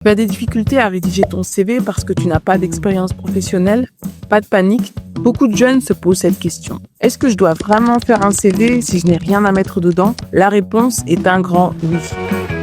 Tu as des difficultés à rédiger ton CV parce que tu n'as pas d'expérience professionnelle? Pas de panique, beaucoup de jeunes se posent cette question. Est-ce que je dois vraiment faire un CV si je n'ai rien à mettre dedans? La réponse est un grand oui.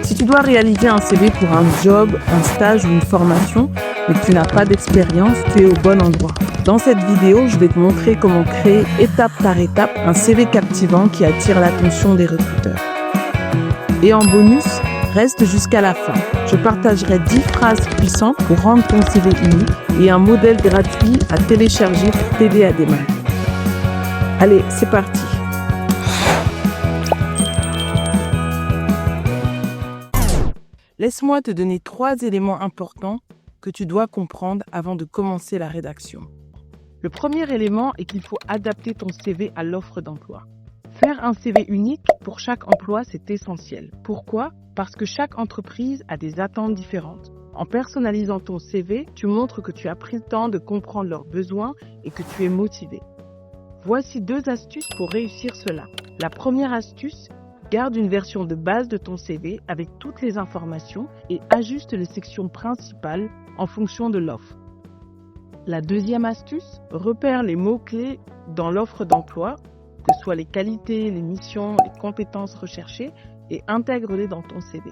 Si tu dois réaliser un CV pour un job, un stage ou une formation, mais que tu n'as pas d'expérience, tu es au bon endroit. Dans cette vidéo, je vais te montrer comment créer étape par étape un CV captivant qui attire l'attention des recruteurs. Et en bonus, reste jusqu'à la fin. Je partagerai 10 phrases puissantes pour rendre ton CV unique et un modèle gratuit à télécharger pour t'aider à démarrer. Allez, c'est parti. Laisse-moi te donner 3 éléments importants que tu dois comprendre avant de commencer la rédaction. Le premier élément est qu'il faut adapter ton CV à l'offre d'emploi. Faire un CV unique pour chaque emploi, c'est essentiel. Pourquoi? Parce que chaque entreprise a des attentes différentes. En personnalisant ton CV, tu montres que tu as pris le temps de comprendre leurs besoins et que tu es motivé. Voici 2 astuces pour réussir cela. La première astuce, garde une version de base de ton CV avec toutes les informations et ajuste les sections principales en fonction de l'offre. La deuxième astuce, repère les mots-clés dans l'offre d'emploi, que ce soit les qualités, les missions, les compétences recherchées, et intègre-les dans ton CV.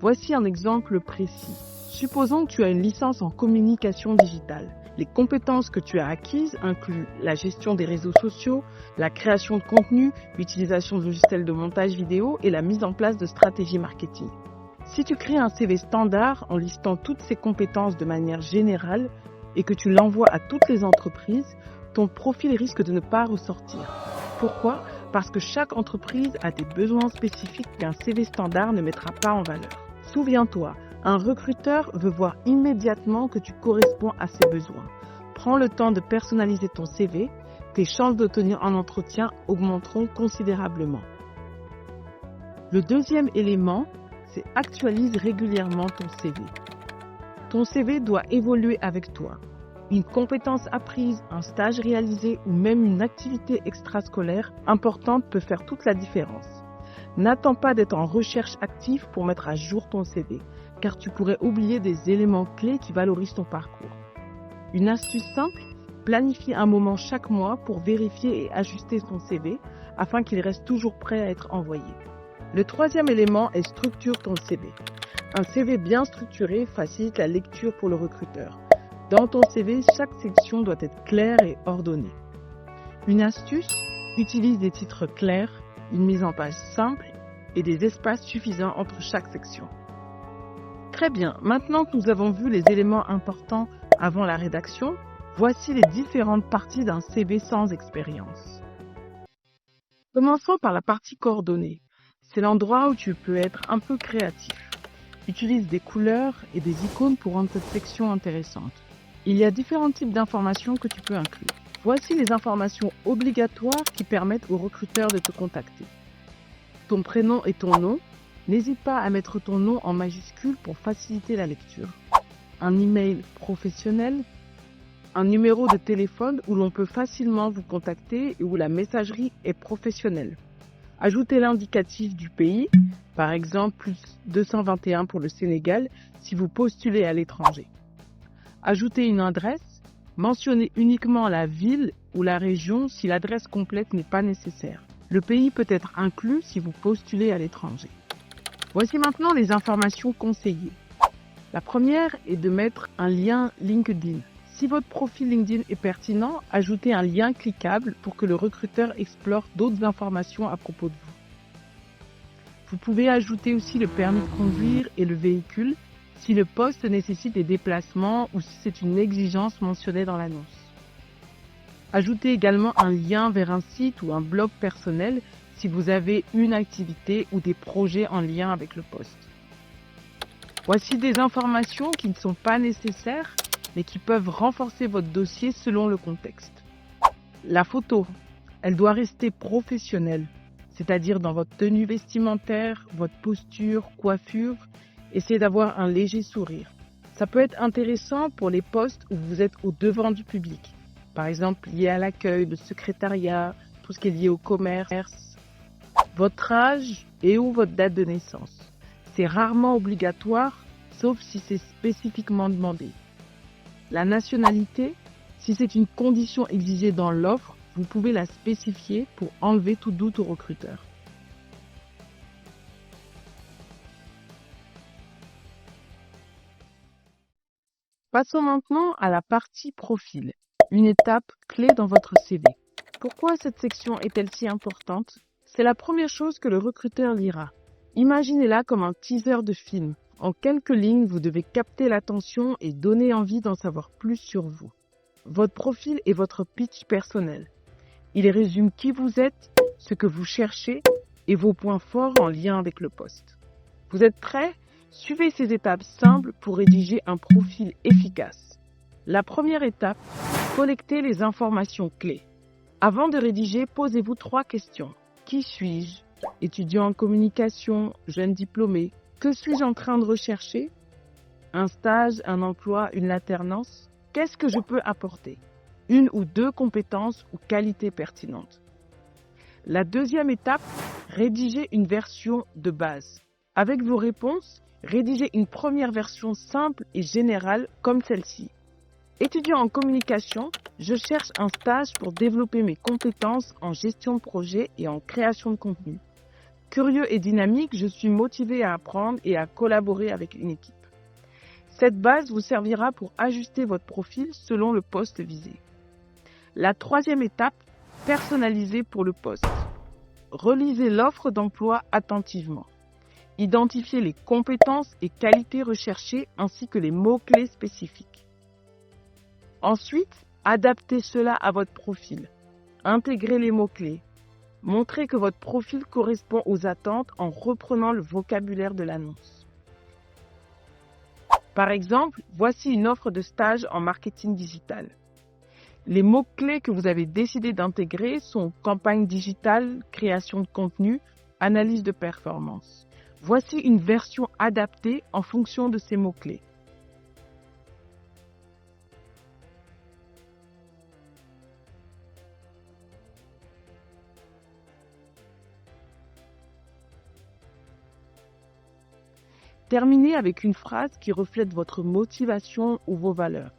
Voici un exemple précis. Supposons que tu as une licence en communication digitale. Les compétences que tu as acquises incluent la gestion des réseaux sociaux, la création de contenu, l'utilisation de logiciels de montage vidéo et la mise en place de stratégies marketing. Si tu crées un CV standard en listant toutes ces compétences de manière générale et que tu l'envoies à toutes les entreprises, ton profil risque de ne pas ressortir. Pourquoi? Parce que chaque entreprise a des besoins spécifiques qu'un CV standard ne mettra pas en valeur. Souviens-toi, un recruteur veut voir immédiatement que tu corresponds à ses besoins. Prends le temps de personnaliser ton CV, tes chances d'obtenir un entretien augmenteront considérablement. Le deuxième élément, c'est actualise régulièrement ton CV. Ton CV doit évoluer avec toi. Une compétence apprise, un stage réalisé ou même une activité extrascolaire importante peut faire toute la différence. N'attends pas d'être en recherche active pour mettre à jour ton CV, car tu pourrais oublier des éléments clés qui valorisent ton parcours. Une astuce simple, planifie un moment chaque mois pour vérifier et ajuster ton CV afin qu'il reste toujours prêt à être envoyé. Le troisième élément est structure ton CV. Un CV bien structuré facilite la lecture pour le recruteur. Dans ton CV, chaque section doit être claire et ordonnée. Une astuce, utilise des titres clairs, une mise en page simple et des espaces suffisants entre chaque section. Très bien, maintenant que nous avons vu les éléments importants avant la rédaction, voici les différentes parties d'un CV sans expérience. Commençons par la partie coordonnées. C'est l'endroit où tu peux être un peu créatif. Utilise des couleurs et des icônes pour rendre cette section intéressante. Il y a différents types d'informations que tu peux inclure. Voici les informations obligatoires qui permettent aux recruteurs de te contacter. Ton prénom et ton nom. N'hésite pas à mettre ton nom en majuscule pour faciliter la lecture. Un email professionnel. Un numéro de téléphone où l'on peut facilement vous contacter et où la messagerie est professionnelle. Ajoutez l'indicatif du pays, par exemple plus 221 pour le Sénégal si vous postulez à l'étranger. Ajoutez une adresse, mentionnez uniquement la ville ou la région si l'adresse complète n'est pas nécessaire. Le pays peut être inclus si vous postulez à l'étranger. Voici maintenant les informations conseillées. La première est de mettre un lien LinkedIn. Si votre profil LinkedIn est pertinent, ajoutez un lien cliquable pour que le recruteur explore d'autres informations à propos de vous. Vous pouvez ajouter aussi le permis de conduire et le véhicule si le poste nécessite des déplacements ou si c'est une exigence mentionnée dans l'annonce. Ajoutez également un lien vers un site ou un blog personnel si vous avez une activité ou des projets en lien avec le poste. Voici des informations qui ne sont pas nécessaires mais qui peuvent renforcer votre dossier selon le contexte. La photo, elle doit rester professionnelle, c'est-à-dire dans votre tenue vestimentaire, votre posture, coiffure. Essayez d'avoir un léger sourire. Ça peut être intéressant pour les postes où vous êtes au devant du public. Par exemple, lié à l'accueil, le secrétariat, tout ce qui est lié au commerce. Votre âge et ou votre date de naissance. C'est rarement obligatoire, sauf si c'est spécifiquement demandé. La nationalité, si c'est une condition exigée dans l'offre, vous pouvez la spécifier pour enlever tout doute au recruteur. Passons maintenant à la partie profil, une étape clé dans votre CV. Pourquoi cette section est-elle si importante? C'est la première chose que le recruteur lira. Imaginez-la comme un teaser de film. En quelques lignes, vous devez capter l'attention et donner envie d'en savoir plus sur vous. Votre profil est votre pitch personnel. Il résume qui vous êtes, ce que vous cherchez et vos points forts en lien avec le poste. Vous êtes prêts? Suivez ces étapes simples pour rédiger un profil efficace. La première étape, collectez les informations clés. Avant de rédiger, posez-vous 3 questions. Qui suis-je? Étudiant en communication, jeune diplômé. Que suis-je en train de rechercher? Un stage, un emploi, une alternance? Qu'est-ce que je peux apporter? Une ou 2 compétences ou qualités pertinentes. La deuxième étape, rédigez une version de base. Avec vos réponses, rédigez une première version simple et générale comme celle-ci. Étudiant en communication, je cherche un stage pour développer mes compétences en gestion de projet et en création de contenu. Curieux et dynamique, je suis motivé à apprendre et à collaborer avec une équipe. Cette base vous servira pour ajuster votre profil selon le poste visé. La troisième étape, personnalisez pour le poste. Relisez l'offre d'emploi attentivement. Identifiez les compétences et qualités recherchées ainsi que les mots-clés spécifiques. Ensuite, adaptez cela à votre profil. Intégrez les mots-clés. Montrez que votre profil correspond aux attentes en reprenant le vocabulaire de l'annonce. Par exemple, voici une offre de stage en marketing digital. Les mots-clés que vous avez décidé d'intégrer sont campagne digitale, création de contenu, analyse de performance. Voici une version adaptée en fonction de ces mots-clés. Terminez avec une phrase qui reflète votre motivation ou vos valeurs.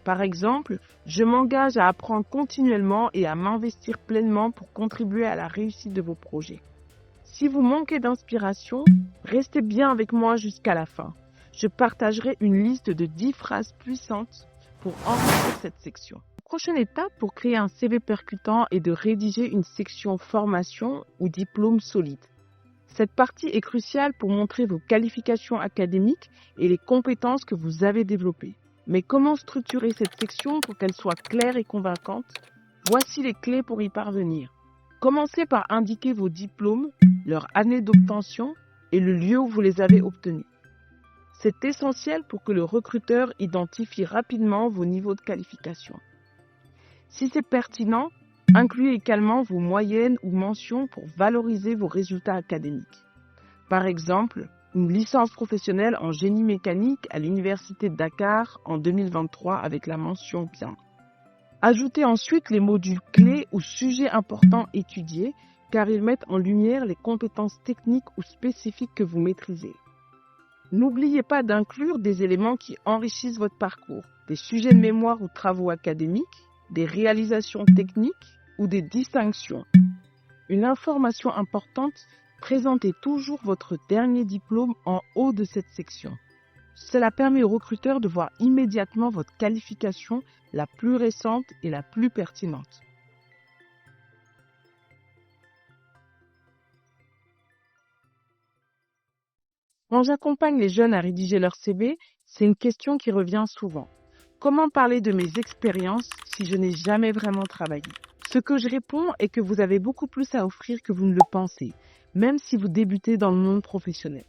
Par exemple, je m'engage à apprendre continuellement et à m'investir pleinement pour contribuer à la réussite de vos projets. Si vous manquez d'inspiration, restez bien avec moi jusqu'à la fin. Je partagerai une liste de 10 phrases puissantes pour enrichir cette section. La prochaine étape pour créer un CV percutant est de rédiger une section formation ou diplôme solide. Cette partie est cruciale pour montrer vos qualifications académiques et les compétences que vous avez développées. Mais comment structurer cette section pour qu'elle soit claire et convaincante? Voici les clés pour y parvenir. Commencez par indiquer vos diplômes, leur année d'obtention et le lieu où vous les avez obtenus. C'est essentiel pour que le recruteur identifie rapidement vos niveaux de qualification. Si c'est pertinent, incluez également vos moyennes ou mentions pour valoriser vos résultats académiques. Par exemple, une licence professionnelle en génie mécanique à l'Université de Dakar en 2023 avec la mention bien. Ajoutez ensuite les modules clés ou sujets importants étudiés car ils mettent en lumière les compétences techniques ou spécifiques que vous maîtrisez. N'oubliez pas d'inclure des éléments qui enrichissent votre parcours, des sujets de mémoire ou travaux académiques, des réalisations techniques ou des distinctions. Une information importante, présentez toujours votre dernier diplôme en haut de cette section. Cela permet au recruteur de voir immédiatement votre qualification la plus récente et la plus pertinente. Quand j'accompagne les jeunes à rédiger leur CV, c'est une question qui revient souvent. Comment parler de mes expériences si je n'ai jamais vraiment travaillé? Ce que je réponds est que vous avez beaucoup plus à offrir que vous ne le pensez, même si vous débutez dans le monde professionnel.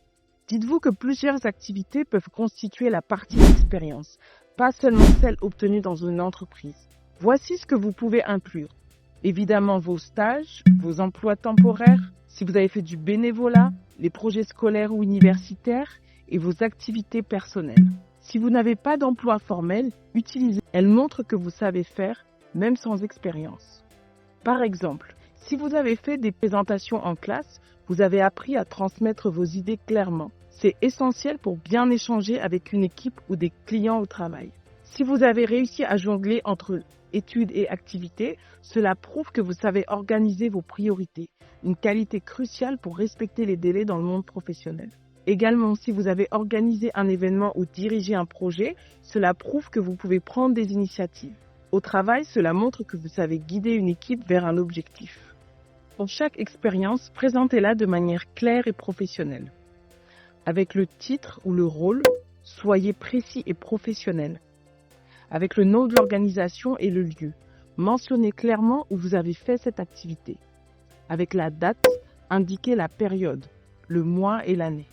Dites-vous que plusieurs activités peuvent constituer la partie d'expérience, pas seulement celle obtenue dans une entreprise. Voici ce que vous pouvez inclure. Évidemment vos stages, vos emplois temporaires, si vous avez fait du bénévolat, les projets scolaires ou universitaires et vos activités personnelles. Si vous n'avez pas d'emploi formel, utilisez. Elle montre que vous savez faire, même sans expérience. Par exemple, si vous avez fait des présentations en classe, vous avez appris à transmettre vos idées clairement. C'est essentiel pour bien échanger avec une équipe ou des clients au travail. Si vous avez réussi à jongler entre études et activités, cela prouve que vous savez organiser vos priorités, une qualité cruciale pour respecter les délais dans le monde professionnel. Également, si vous avez organisé un événement ou dirigé un projet, cela prouve que vous pouvez prendre des initiatives. Au travail, cela montre que vous savez guider une équipe vers un objectif. Pour chaque expérience, présentez-la de manière claire et professionnelle. Avec le titre ou le rôle, soyez précis et professionnel. Avec le nom de l'organisation et le lieu, mentionnez clairement où vous avez fait cette activité. Avec la date, indiquez la période, le mois et l'année.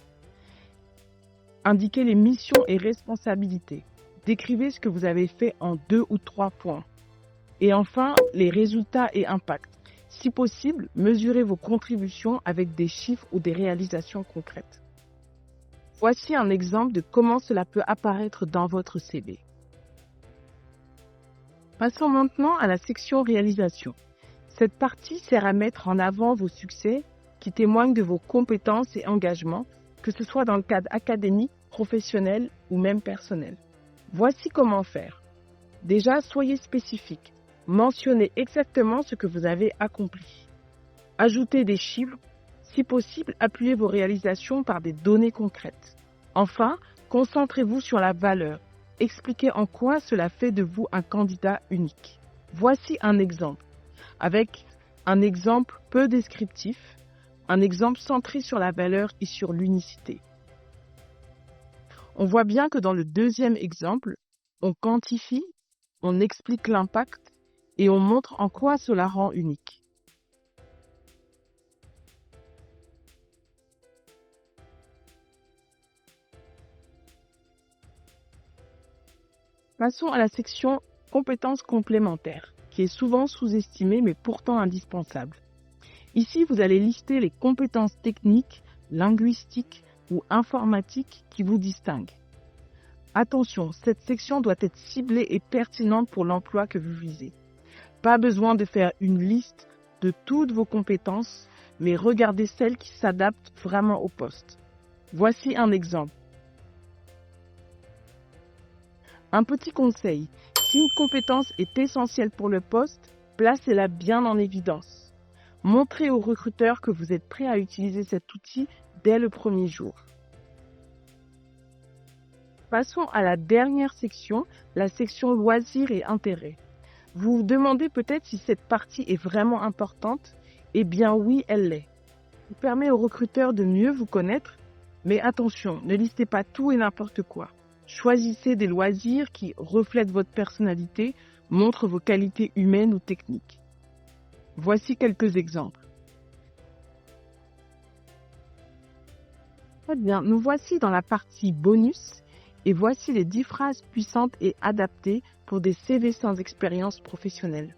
Indiquez les missions et responsabilités. Décrivez ce que vous avez fait en 2 ou 3 points. Et enfin, les résultats et impacts. Si possible, mesurez vos contributions avec des chiffres ou des réalisations concrètes. Voici un exemple de comment cela peut apparaître dans votre CV. Passons maintenant à la section réalisation. Cette partie sert à mettre en avant vos succès qui témoignent de vos compétences et engagements, que ce soit dans le cadre académique, professionnel ou même personnel. Voici comment faire. Déjà, soyez spécifique. Mentionnez exactement ce que vous avez accompli. Ajoutez des chiffres. Si possible, appuyez vos réalisations par des données concrètes. Enfin, concentrez-vous sur la valeur. Expliquez en quoi cela fait de vous un candidat unique. Voici un exemple. Avec un exemple peu descriptif, un exemple centré sur la valeur et sur l'unicité. On voit bien que dans le deuxième exemple, on quantifie, on explique l'impact et on montre en quoi cela rend unique. Passons à la section compétences complémentaires, qui est souvent sous-estimée mais pourtant indispensable. Ici, vous allez lister les compétences techniques, linguistiques ou informatiques qui vous distinguent. Attention, cette section doit être ciblée et pertinente pour l'emploi que vous visez. Pas besoin de faire une liste de toutes vos compétences, mais regardez celles qui s'adaptent vraiment au poste. Voici un exemple. Un petit conseil, si une compétence est essentielle pour le poste, placez-la bien en évidence. Montrez aux recruteurs que vous êtes prêt à utiliser cet outil dès le premier jour. Passons à la dernière section, la section loisirs et intérêts. Vous vous demandez peut-être si cette partie est vraiment importante. Eh bien oui, elle l'est. Elle permet aux recruteurs de mieux vous connaître, mais attention, ne listez pas tout et n'importe quoi. Choisissez des loisirs qui reflètent votre personnalité, montrent vos qualités humaines ou techniques. Voici quelques exemples. Très bien, nous voici dans la partie bonus et voici les 10 phrases puissantes et adaptées pour des CV sans expérience professionnelle.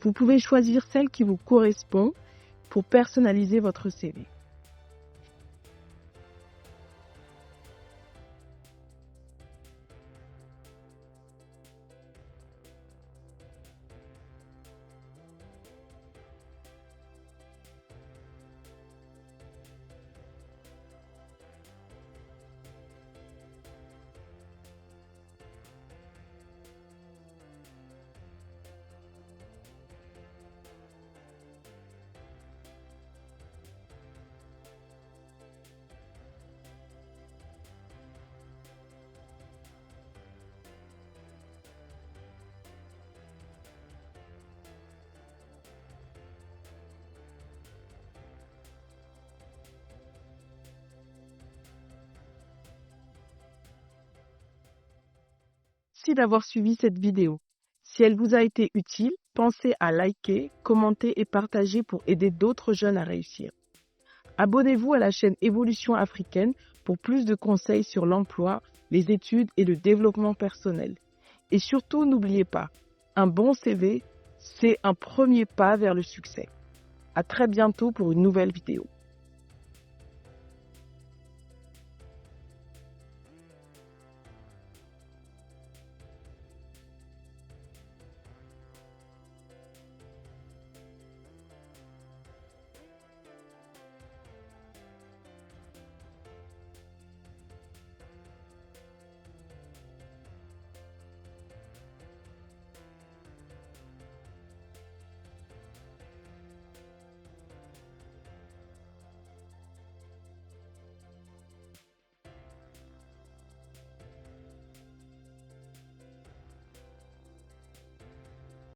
Vous pouvez choisir celle qui vous correspond pour personnaliser votre CV. Merci d'avoir suivi cette vidéo. Si elle vous a été utile, pensez à liker, commenter et partager pour aider d'autres jeunes à réussir. Abonnez-vous à la chaîne Évolution Africaine pour plus de conseils sur l'emploi, les études et le développement personnel. Et surtout, n'oubliez pas, un bon CV, c'est un premier pas vers le succès. À très bientôt pour une nouvelle vidéo.